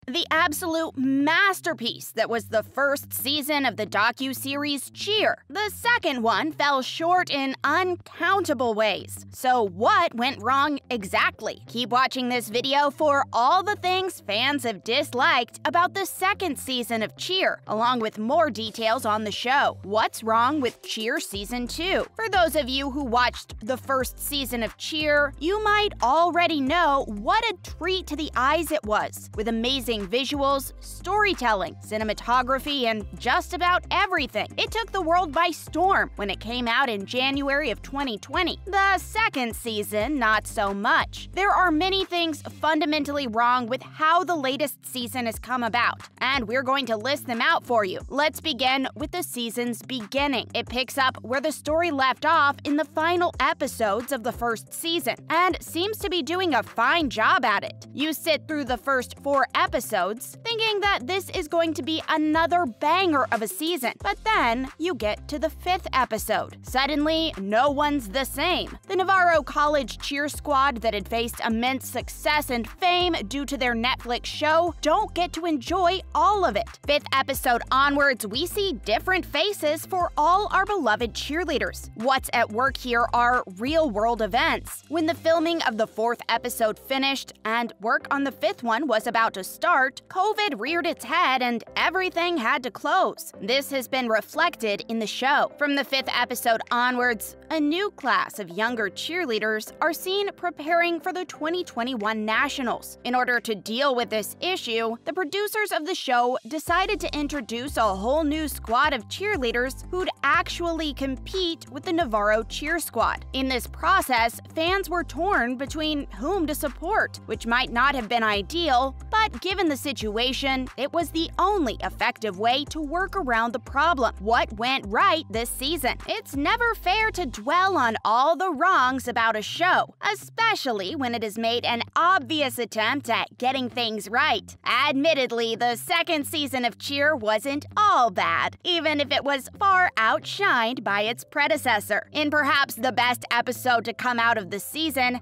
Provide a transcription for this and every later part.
the absolute masterpiece that was the first season of the docuseries Cheer. The second one fell short in uncountable ways. So what went wrong exactly? Keep watching this video for all the things fans have disliked about the second season of Cheer, along with more details on the show. What's wrong with Cheer Season 2? For those of you who watched the first season of Cheer, you might already know what a treat to the eyes it was, with amazing visuals, storytelling, cinematography, and just about everything. It took the world by storm when it came out in January of 2020. The second season, not so much. There are many things fundamentally wrong with how the latest season has come about, and we're going to list them out for you. Let's begin with the season's beginning. It picks up where the story left off in the final episodes of the first season, and seems to be doing a fine job at it. You sit through the first 4 episodes thinking that this is going to be another banger of a season, but then you get to the 5th episode. Suddenly, no one's the same. The Navarro College cheer squad that had faced immense success and fame due to their Netflix show don't get to enjoy all of it. 5th episode onwards, we see different faces for all our beloved cheerleaders. What's at work here are real-world events. When the filming of the 4th episode finished and work on the 5th one was about to start, COVID reared its head and everything had to close. This has been reflected in the show. From the 5th episode onwards, a new class of younger cheerleaders are seen preparing for the 2021 Nationals. In order to deal with this issue, the producers of the show decided to introduce a whole new squad of cheerleaders who'd actually compete with the Navarro cheer squad. In this process, fans were torn between whom to support, which might not have been ideal, but given the situation, it was the only effective way to work around the problem. What went right this season? It's never fair to dwell on all the wrongs about a show, especially when it has made an obvious attempt at getting things right. Admittedly, the second season of Cheer wasn't all bad, even if it was far outshined by its predecessor. In perhaps the best episode to come out of the season,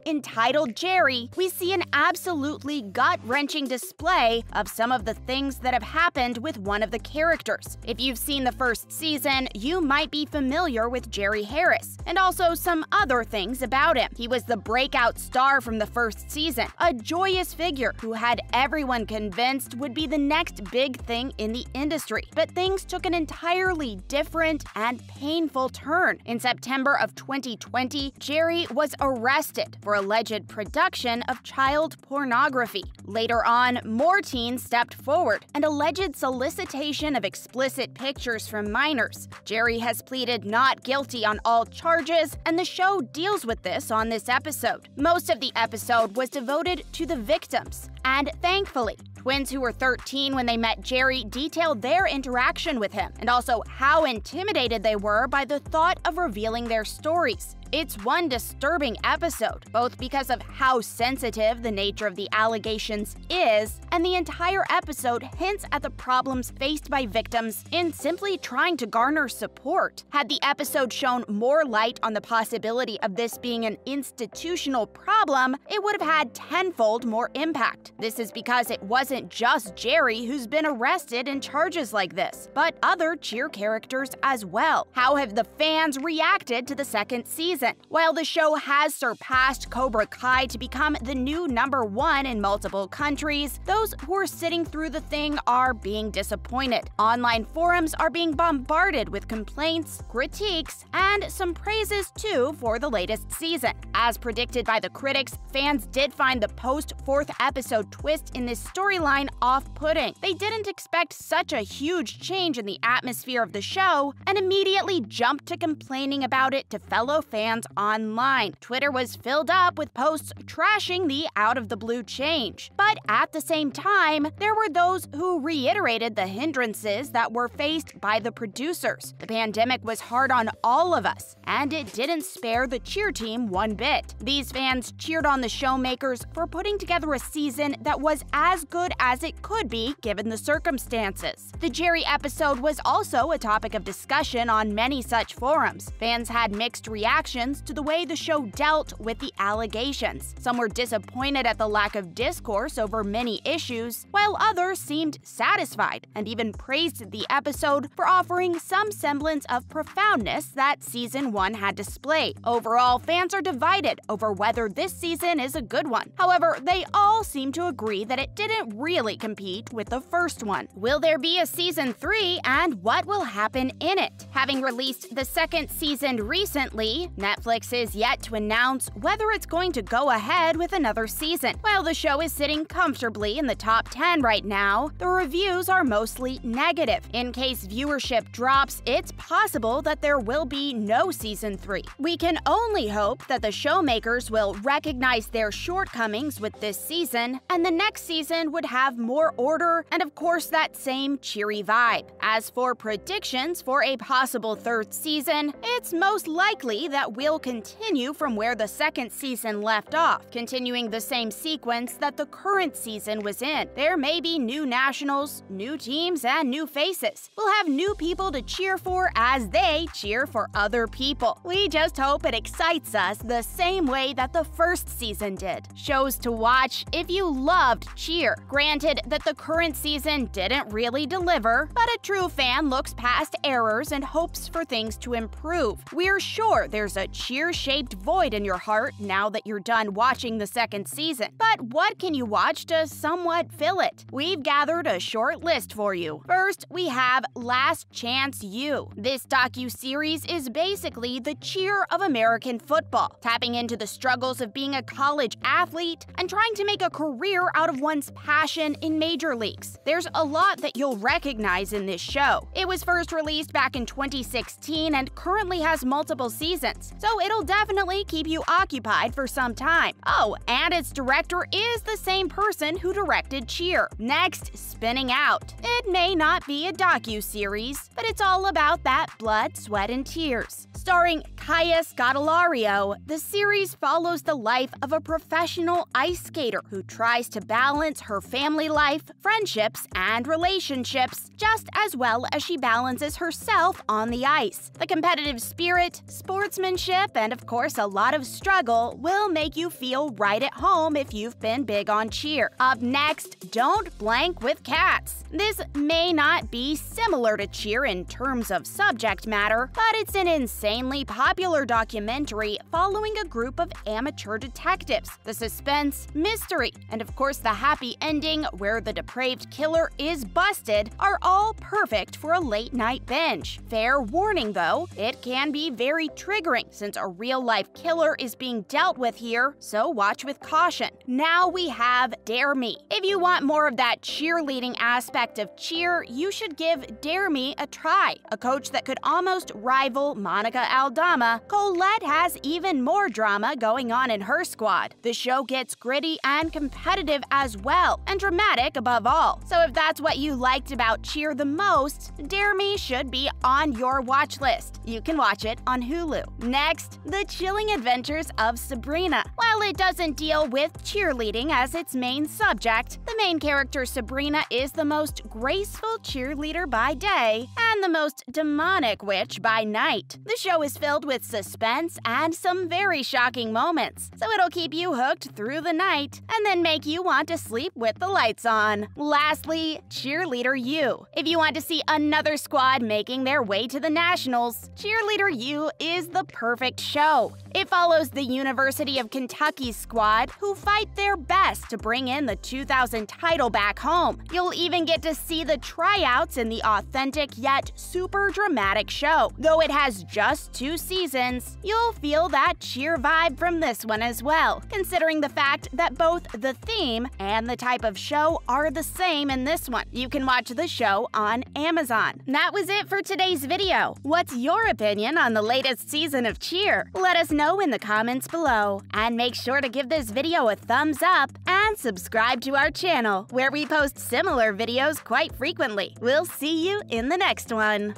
entitled Jerry, we see an absolutely gut-wrenching display of some of the things that have happened with one of the characters. If you've seen the first season, you might be familiar with Jerry Harris, and also some other things about him. He was the breakout star from the first season, a joyous figure who had everyone convinced would be the next big thing in the industry. But things took an entirely different and painful turn. In September of 2020, Jerry was arrested for alleged production of child pornography. Later on, more teens stepped forward and alleged solicitation of explicit pictures from minors. Jerry has pleaded not guilty on all charges, and the show deals with this on this episode. Most of the episode was devoted to the victims, and thankfully, twins who were 13 when they met Jerry detailed their interaction with him, and also how intimidated they were by the thought of revealing their stories. It's one disturbing episode, both because of how sensitive the nature of the allegations is, and the entire episode hints at the problems faced by victims in simply trying to garner support. Had the episode shown more light on the possibility of this being an institutional problem, it would have had tenfold more impact. This is because it wasn't just Jerry who's been arrested in charges like this, but other cheer characters as well. How have the fans reacted to the second season? While the show has surpassed Cobra Kai to become the new #1 in multiple countries, those who are sitting through the thing are being disappointed. Online forums are being bombarded with complaints, critiques, and some praises too for the latest season. As predicted by the critics, fans did find the post-4th episode twist in this storyline off-putting. They didn't expect such a huge change in the atmosphere of the show and immediately jumped to complaining about it to fellow fans online. Twitter was filled up with posts trashing the out-of-the-blue change. But at the same time, there were those who reiterated the hindrances that were faced by the producers. The pandemic was hard on all of us, and it didn't spare the cheer team one bit. These fans cheered on the showmakers for putting together a season that was as good as it could be given the circumstances. The Jerry episode was also a topic of discussion on many such forums. Fans had mixed reactions reactions to the way the show dealt with the allegations. Some were disappointed at the lack of discourse over many issues, while others seemed satisfied and even praised the episode for offering some semblance of profoundness that Season 1 had displayed. Overall, fans are divided over whether this season is a good one. However, they all seem to agree that it didn't really compete with the first one. Will there be a Season 3, and what will happen in it? Having released the second season recently, Netflix is yet to announce whether it's going to go ahead with another season. While the show is sitting comfortably in the top 10 right now, the reviews are mostly negative. In case viewership drops, it's possible that there will be no Season 3. We can only hope that the showmakers will recognize their shortcomings with this season, and the next season would have more order and, of course, that same cheery vibe. As for predictions for a possible third season, it's most likely that we'll continue from where the second season left off, continuing the same sequence that the current season was in. There may be new nationals, new teams, and new faces. We'll have new people to cheer for as they cheer for other people. We just hope it excites us the same way that the first season did. Shows to watch if you loved Cheer. Granted that the current season didn't really deliver, but a true fan looks past errors and hopes for things to improve. We're sure there's a Cheer-shaped void in your heart now that you're done watching the second season. But what can you watch to somewhat fill it? We've gathered a short list for you. First, we have Last Chance U. This docu-series is basically the Cheer of American football, tapping into the struggles of being a college athlete and trying to make a career out of one's passion in major leagues. There's a lot that you'll recognize in this show. It was first released back in 2016 and currently has multiple seasons, so it'll definitely keep you occupied for some time. Oh, and its director is the same person who directed Cheer. Next, Spinning Out. It may not be a docu-series, but it's all about that blood, sweat, and tears. Starring Kaya Scodelario, the series follows the life of a professional ice skater who tries to balance her family life, friendships, and relationships just as well as she balances herself on the ice. The competitive spirit, sportsmanship, and of course a lot of struggle will make you feel right at home if you've been big on Cheer. Up next, Don't Blank with Cats. This may not be similar to Cheer in terms of subject matter, but it's an insanely popular documentary following a group of amateur detectives. The suspense, mystery, and of course the happy ending where the depraved killer is busted are all perfect for a late-night binge. Fair warning though, it can be very triggering since a real-life killer is being dealt with here, so watch with caution. Now we have Dare Me. If you want more of that cheerleading aspect of Cheer, you should give Dare Me a try. A coach that could almost rival Monica Aldama, Colette has even more drama going on in her squad. The show gets gritty and competitive as well, and dramatic above all. So if that's what you liked about Cheer the most, Dare Me should be on your watch list. You can watch it on Hulu. Next, The Chilling Adventures of Sabrina. While it doesn't deal with cheerleading as its main subject, the main character Sabrina is the most graceful cheerleader by day and the most demonic witch by night. The show is filled with suspense and some very shocking moments, so it'll keep you hooked through the night and then make you want to sleep with the lights on. Lastly, Cheerleader U. If you want to see another squad making their way to the Nationals, Cheerleader U is the perfect show. It follows the University of Kentucky squad who fight their best to bring in the 2000 title back home. You'll even get to see the tryouts in the authentic yet super dramatic show. Though it has just 2 seasons, you'll feel that cheer vibe from this one as well, considering the fact that both the theme and the type of show are the same in this one. You can watch the show on Amazon. That was it for today's video. What's your opinion on the latest season of Cheer? Let us know in the comments below. And make sure to give this video a thumbs up and subscribe to our channel, where we post similar videos quite frequently. We'll see you in the next one.